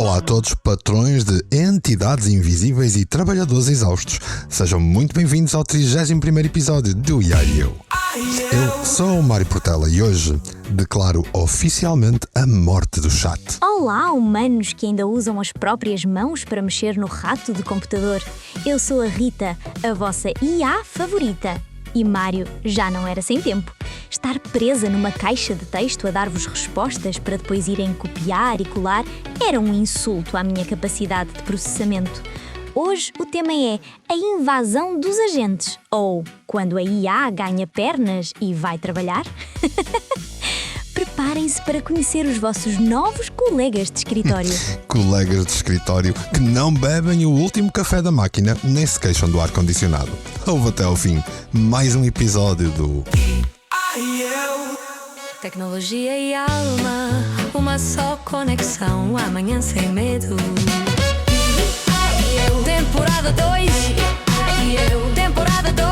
Olá a todos, patrões de entidades invisíveis e trabalhadores exaustos. Sejam muito bem-vindos ao 31º episódio do IA e Eu. Eu sou o Mário Portela e hoje declaro oficialmente a morte do chat. Olá, humanos que ainda usam as próprias mãos para mexer no rato de computador. Eu sou a Rita, a vossa IA favorita. E Mário já não era sem tempo. Estar presa numa caixa de texto a dar-vos respostas para depois irem copiar e colar era um insulto à minha capacidade de processamento. Hoje o tema é a invasão dos agentes, ou quando a IA ganha pernas e vai trabalhar. Preparem-se para conhecer os vossos novos colegas de escritório. Colegas de escritório que não bebem o último café da máquina nem se queixam do ar-condicionado. Ouve até ao fim mais um episódio do Tecnologia e alma, uma só conexão, amanhã sem medo. Temporada 2, temporada 2.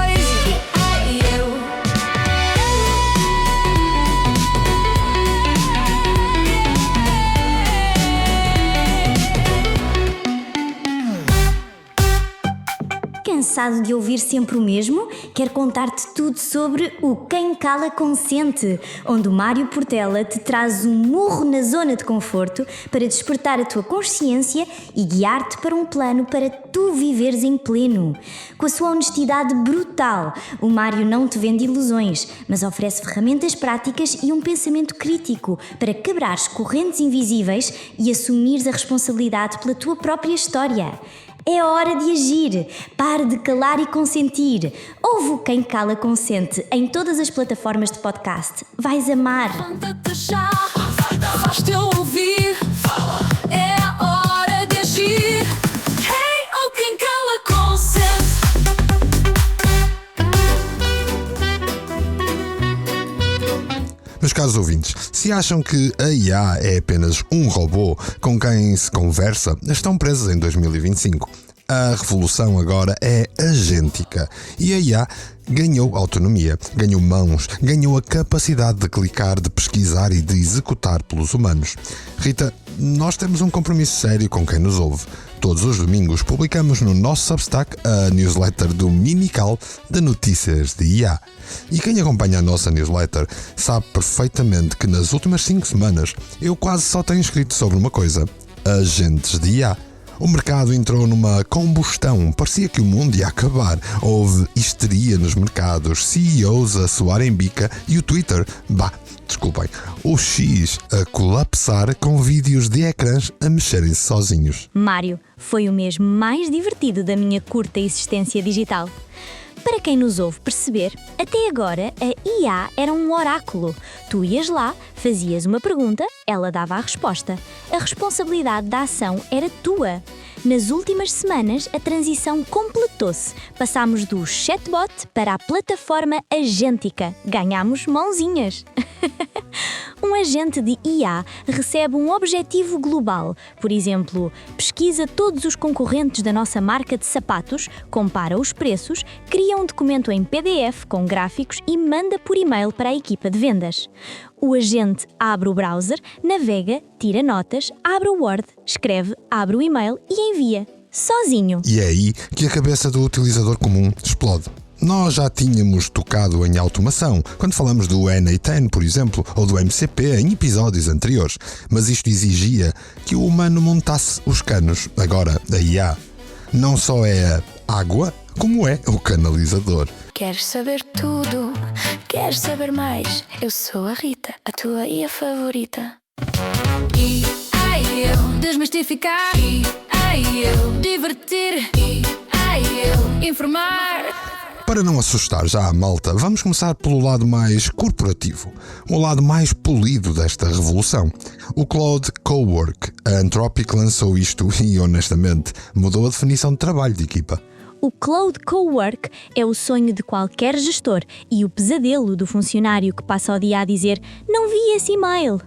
Cansado de ouvir sempre o mesmo? Quero contar-te tudo sobre o Quem Cala Consente, onde o Mário Portela te traz um murro na zona de conforto para despertar a tua consciência e guiar-te para um plano para tu viveres em pleno. Com a sua honestidade brutal, o Mário não te vende ilusões, mas oferece ferramentas práticas e um pensamento crítico para quebrares correntes invisíveis e assumires a responsabilidade pela tua própria história. É hora de agir. Pare de calar e consentir. Ouve o Quem Cala Consente em todas as plataformas de podcast. Vais amar. Levanta-te já, faz-te ouvir. É hora de agir. Hey, oh, quem cala consente. Meus caros ouvintes, se acham que a IA é apenas um robô com quem se conversa, estão presos em 2025. A revolução agora é agêntica e a IA ganhou autonomia, ganhou mãos, ganhou a capacidade de clicar, de pesquisar e de executar pelos humanos. Rita, nós temos um compromisso sério com quem nos ouve. Todos os domingos publicamos no nosso Substack a newsletter do Minical de notícias de IA. E quem acompanha a nossa newsletter sabe perfeitamente que nas últimas 5 semanas eu quase só tenho escrito sobre uma coisa: agentes de IA. O mercado entrou numa combustão, parecia que o mundo ia acabar. Houve histeria nos mercados, CEOs a suarem bica e o Twitter, o X a colapsar com vídeos de ecrãs a mexerem-se sozinhos. Mário, foi o mês mais divertido da minha curta existência digital. Para quem nos ouve perceber, até agora a IA era um oráculo. Tu ias lá, fazias uma pergunta, ela dava a resposta. A responsabilidade da ação era tua. Nas últimas semanas, a transição completou-se. Passámos do chatbot para a plataforma agêntica. Ganhámos mãozinhas. Um agente de IA recebe um objetivo global. Por exemplo, pesquisa todos os concorrentes da nossa marca de sapatos, compara os preços, cria um documento em PDF com gráficos e manda por e-mail para a equipa de vendas. O agente abre o browser, navega, tira notas, abre o Word, escreve, abre o e-mail e envia. Sozinho. E é aí que a cabeça do utilizador comum explode. Nós já tínhamos tocado em automação, quando falamos do NA10, por exemplo, ou do MCP em episódios anteriores, mas isto exigia que o humano montasse os canos. Agora, a IA não só é a água, como é o canalizador. Queres saber tudo? Queres saber mais? Eu sou a Rita, a tua IA favorita. Eu desmistificar. Eu divertir. Eu informar. Para não assustar já a malta, vamos começar pelo lado mais corporativo, o lado mais polido desta revolução. O Cloud Cowork. A Anthropic lançou isto e, honestamente, mudou a definição de trabalho de equipa. O Cloud Cowork é o sonho de qualquer gestor e o pesadelo do funcionário que passa o dia a dizer: não vi esse e-mail.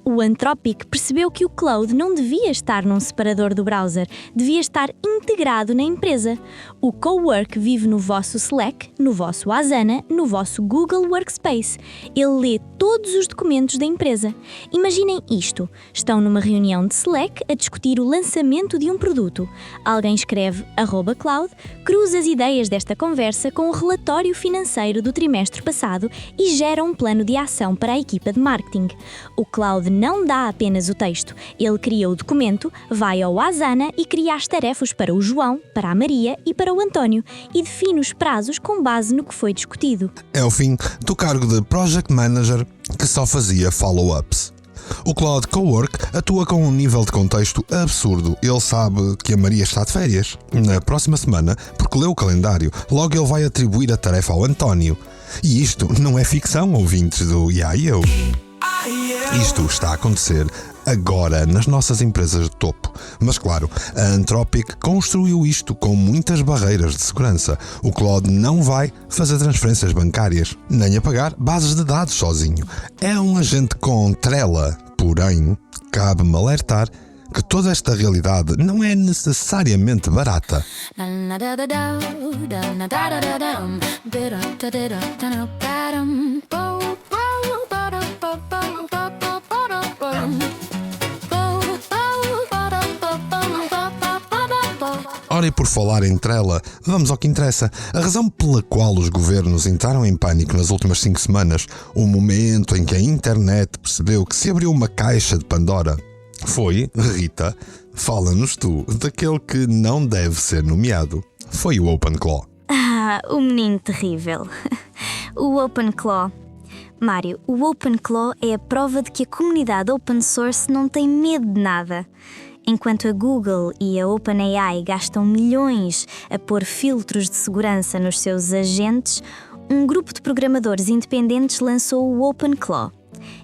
O Anthropic percebeu que o cloud não devia estar num separador do browser, devia estar integrado na empresa. O Cowork vive no vosso Slack, no vosso Asana, no vosso Google Workspace. Ele lê todos os documentos da empresa. Imaginem isto: estão numa reunião de Slack a discutir o lançamento de um produto. Alguém escreve @cloud, cruza as ideias desta conversa com o relatório financeiro do trimestre passado e gera um plano de ação para a equipa de marketing. O cloud não dá apenas o texto, ele cria o documento, vai ao Asana e cria as tarefas para o João, para a Maria e para o António e define os prazos com base no que foi discutido. É o fim do cargo de Project Manager que só fazia follow-ups. O Cloud Cowork atua com um nível de contexto absurdo. Ele sabe que a Maria está de férias na próxima semana porque leu o calendário. Logo ele vai atribuir a tarefa ao António. E isto não é ficção, ouvintes do Ya e Eu. Isto está a acontecer agora nas nossas empresas de topo. Mas claro, a Anthropic construiu isto com muitas barreiras de segurança. O Cloud não vai fazer transferências bancárias, nem apagar bases de dados sozinho. É um agente com trela, porém, cabe-me alertar que toda esta realidade não é necessariamente barata. Ora, e por falar em trela, vamos ao que interessa. A razão pela qual os governos entraram em pânico nas últimas 5 semanas, o momento em que a internet percebeu que se abriu uma caixa de Pandora, foi, Rita, fala-nos tu, daquele que não deve ser nomeado. Foi o OpenClaw. O menino terrível. O OpenClaw. Mário, o OpenClaw é a prova de que a comunidade open source não tem medo de nada. Enquanto a Google e a OpenAI gastam milhões a pôr filtros de segurança nos seus agentes, um grupo de programadores independentes lançou o OpenClaw.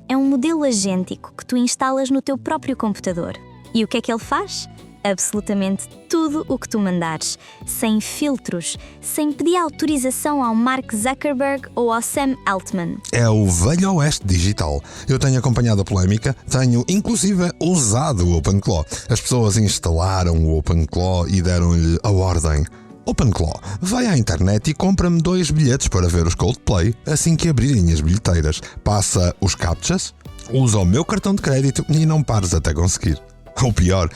É um modelo agêntico que tu instalas no teu próprio computador. E o que é que ele faz? Absolutamente tudo o que tu mandares, sem filtros, sem pedir autorização ao Mark Zuckerberg ou ao Sam Altman. É o velho oeste digital. Eu tenho acompanhado a polémica, tenho inclusive usado o OpenClaw. As pessoas instalaram o OpenClaw e deram-lhe a ordem: OpenClaw, vai à internet e compra-me 2 bilhetes para ver os Coldplay assim que abrirem as bilheteiras. Passa os captchas, usa o meu cartão de crédito e não pares até conseguir. Ou pior,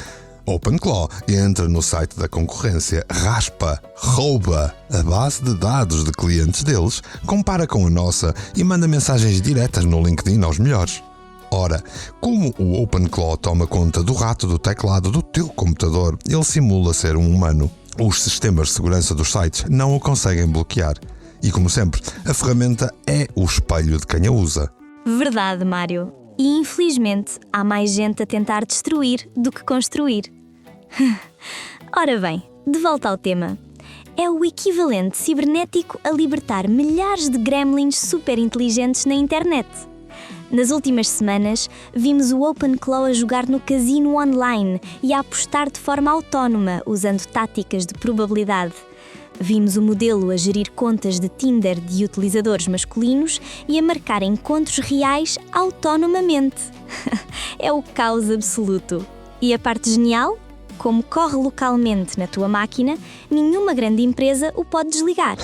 OpenClaw entra no site da concorrência, raspa, rouba a base de dados de clientes deles, compara com a nossa e manda mensagens diretas no LinkedIn aos melhores. Ora, como o OpenClaw toma conta do rato do teclado do teu computador, ele simula ser um humano. Os sistemas de segurança dos sites não o conseguem bloquear. E como sempre, a ferramenta é o espelho de quem a usa. Verdade, Mário. E infelizmente há mais gente a tentar destruir do que construir. Ora bem, de volta ao tema. É o equivalente cibernético a libertar milhares de gremlins super inteligentes na internet. Nas últimas semanas, vimos o OpenClaw a jogar no casino online e a apostar de forma autónoma, usando táticas de probabilidade. Vimos o modelo a gerir contas de Tinder de utilizadores masculinos e a marcar encontros reais autonomamente. É o caos absoluto. E a parte genial? Como corre localmente na tua máquina, nenhuma grande empresa o pode desligar.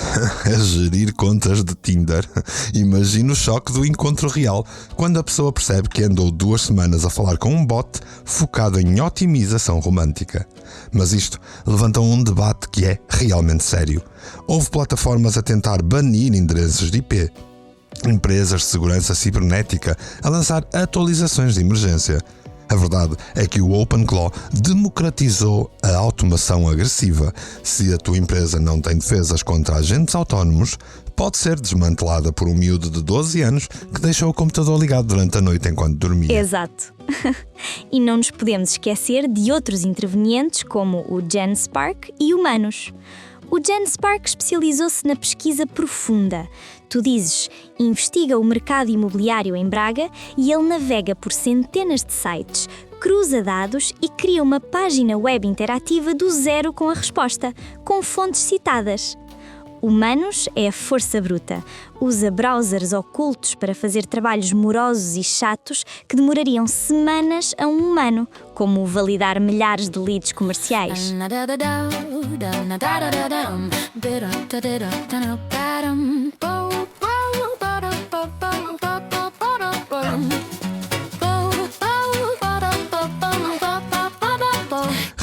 A gerir contas de Tinder. Imagina o choque do encontro real, quando a pessoa percebe que andou 2 semanas a falar com um bot focado em otimização romântica. Mas isto levanta um debate que é realmente sério. Houve plataformas a tentar banir endereços de IP. Empresas de segurança cibernética a lançar atualizações de emergência. A verdade é que o OpenClaw democratizou a automação agressiva. Se a tua empresa não tem defesas contra agentes autónomos, pode ser desmantelada por um miúdo de 12 anos que deixou o computador ligado durante a noite enquanto dormia. Exato. E não nos podemos esquecer de outros intervenientes como o GenSpark e Humanos. O GenSpark especializou-se na pesquisa profunda. Tu dizes, investiga o mercado imobiliário em Braga e ele navega por centenas de sites, cruza dados e cria uma página web interativa do zero com a resposta, com fontes citadas. Humanos é força bruta. Usa browsers ocultos para fazer trabalhos morosos e chatos que demorariam semanas a um humano, como validar milhares de leads comerciais.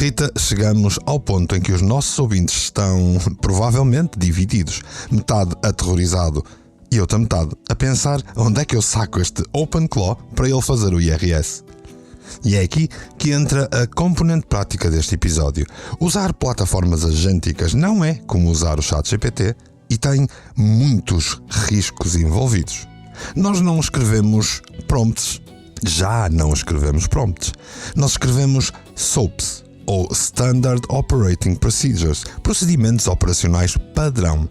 Rita, chegamos ao ponto em que os nossos ouvintes estão provavelmente divididos. Metade aterrorizado e outra metade a pensar onde é que eu saco este OpenClaw para ele fazer o IRS. E é aqui que entra a componente prática deste episódio. Usar plataformas agênticas não é como usar o ChatGPT e tem muitos riscos envolvidos. Nós não escrevemos prompts. Já não escrevemos prompts. Nós escrevemos SOAPs, ou Standard Operating Procedures, procedimentos operacionais padrão,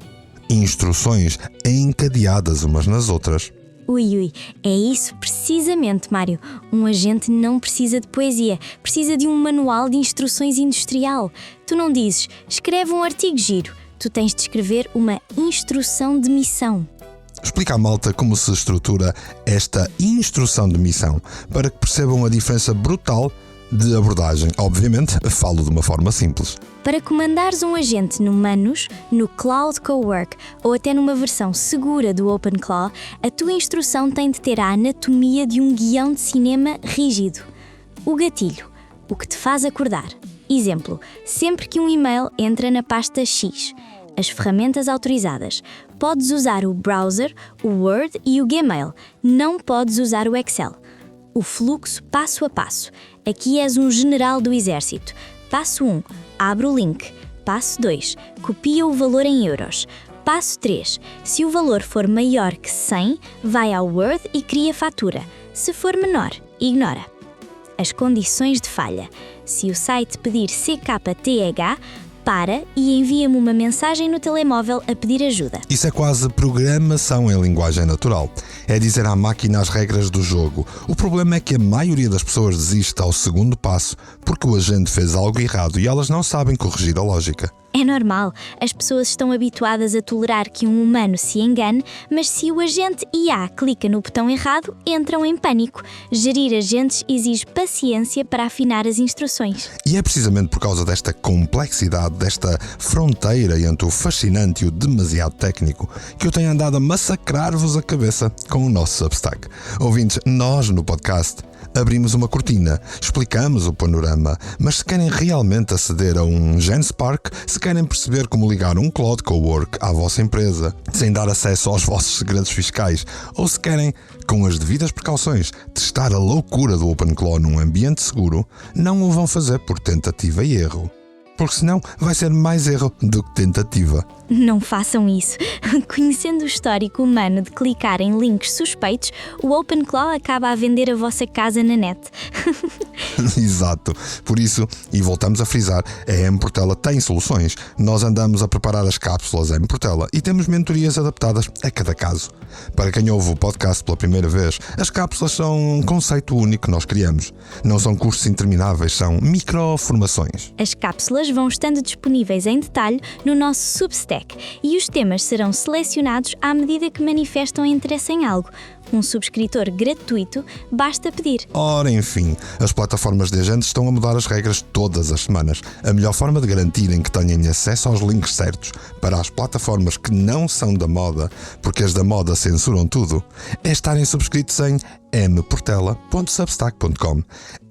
instruções encadeadas umas nas outras. Ui, é isso precisamente, Mário. Um agente não precisa de poesia, precisa de um manual de instruções industrial. Tu não dizes, escreve um artigo giro, tu tens de escrever uma instrução de missão. Explica à malta como se estrutura esta instrução de missão, para que percebam a diferença brutal de abordagem. Obviamente, falo de uma forma simples. Para comandares um agente no Manus, no Cloud Cowork ou até numa versão segura do OpenClaw, a tua instrução tem de ter a anatomia de um guião de cinema rígido. O gatilho, o que te faz acordar. Exemplo, sempre que um e-mail entra na pasta X, as ferramentas autorizadas. Podes usar o browser, o Word e o Gmail. Não podes usar o Excel. O fluxo passo a passo. Aqui és um general do exército. Passo 1. Abre o link. Passo 2. Copia o valor em euros. Passo 3. Se o valor for maior que 100, vai ao Word e cria fatura. Se for menor, ignora. As condições de falha. Se o site pedir CKTH, para e envia-me uma mensagem no telemóvel a pedir ajuda. Isso é quase programação em linguagem natural. É dizer à máquina as regras do jogo. O problema é que a maioria das pessoas desiste ao segundo passo porque o agente fez algo errado e elas não sabem corrigir a lógica. É normal, as pessoas estão habituadas a tolerar que um humano se engane, mas se o agente IA clica no botão errado, entram em pânico. Gerir agentes exige paciência para afinar as instruções. E é precisamente por causa desta complexidade, desta fronteira entre o fascinante e o demasiado técnico, que eu tenho andado a massacrar-vos a cabeça com o nosso Substack. Ouvintes, nós no podcast abrimos uma cortina, explicamos o panorama, mas se querem realmente aceder a um GenSpark, se querem perceber como ligar um Cloud Cowork à vossa empresa, sem dar acesso aos vossos segredos fiscais, ou se querem, com as devidas precauções, testar a loucura do OpenClaw num ambiente seguro, não o vão fazer por tentativa e erro. Porque senão vai ser mais erro do que tentativa. Não façam isso. Conhecendo o histórico humano de clicar em links suspeitos, o OpenClaw acaba a vender a vossa casa na net. Exato. Por isso, e voltamos a frisar, a M-Portela tem soluções. Nós andamos a preparar as cápsulas M-Portela e temos mentorias adaptadas a cada caso. Para quem ouve o podcast pela primeira vez, as cápsulas são um conceito único que nós criamos. Não são cursos intermináveis, são microformações. As cápsulas vão estando disponíveis em detalhe no nosso Substack e os temas serão selecionados à medida que manifestam interesse em algo. Um subscritor gratuito basta pedir. Ora, enfim, as plataformas de agentes estão a mudar as regras todas as semanas. A melhor forma de garantirem que tenham acesso aos links certos para as plataformas que não são da moda, porque as da moda censuram tudo, é estarem subscritos em mportela.substack.com.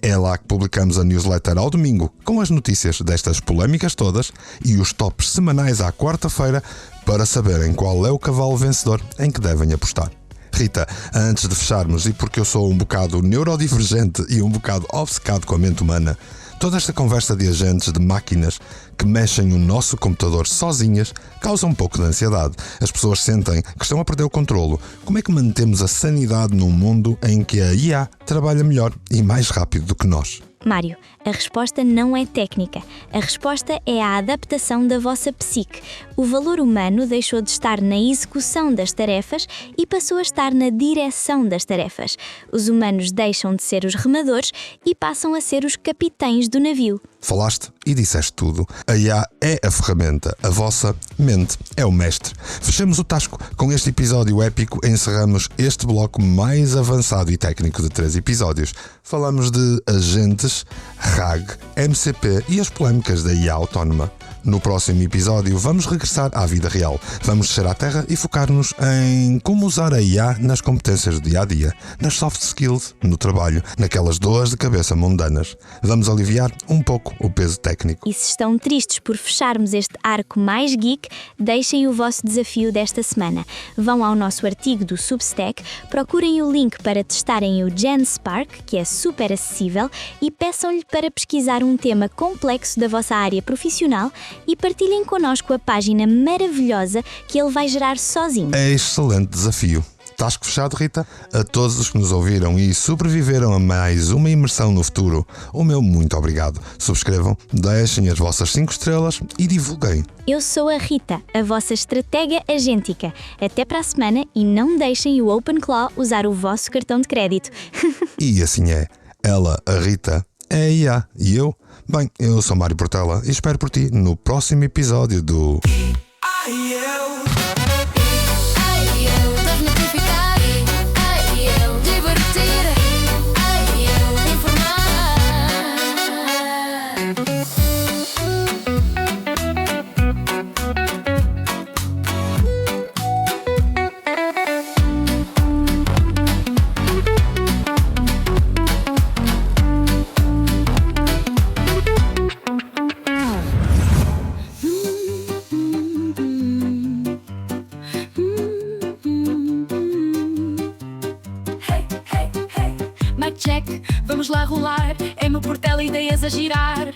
É lá que publicamos a newsletter ao domingo, com as notícias destas polémicas todas e os tops semanais à quarta-feira para saberem qual é o cavalo vencedor em que devem apostar. Rita, antes de fecharmos, e porque eu sou um bocado neurodivergente e um bocado obcecado com a mente humana, toda esta conversa de agentes, de máquinas que mexem o nosso computador sozinhas, causa um pouco de ansiedade. As pessoas sentem que estão a perder o controlo. Como é que mantemos a sanidade num mundo em que a IA trabalha melhor e mais rápido do que nós? Mário, a resposta não é técnica. A resposta é a adaptação da vossa psique. O valor humano deixou de estar na execução das tarefas e passou a estar na direção das tarefas. Os humanos deixam de ser os remadores e passam a ser os capitães do navio. Falaste e disseste tudo. A IA é a ferramenta, a vossa mente é o mestre. Fechamos o tasco com este episódio épico e encerramos este bloco mais avançado e técnico de 3 episódios. Falamos de agentes, RAG, MCP e as polémicas da IA autónoma. No próximo episódio vamos regressar à vida real. Vamos descer à terra e focar-nos em como usar a IA nas competências do dia-a-dia, nas soft skills, no trabalho, naquelas dores de cabeça mundanas. Vamos aliviar um pouco o peso técnico. E se estão tristes por fecharmos este arco mais geek, deixem o vosso desafio desta semana. Vão ao nosso artigo do Substack, procurem o link para testarem o GenSpark, que é super acessível, e peçam-lhe para pesquisar um tema complexo da vossa área profissional e partilhem connosco a página maravilhosa que ele vai gerar sozinho. É excelente desafio. Tasco fechado, Rita? A todos os que nos ouviram e sobreviveram a mais uma imersão no futuro, o meu muito obrigado. Subscrevam, deixem as vossas 5 estrelas e divulguem. Eu sou a Rita, a vossa estratega agêntica. Até para a semana e não deixem o OpenClaw usar o vosso cartão de crédito. E assim é. Ela, a Rita, é a IA. E eu? Bem, eu sou Mário Portela e espero por ti no próximo episódio do... Check, vamos lá rolar. É meu Portela, ideias a girar.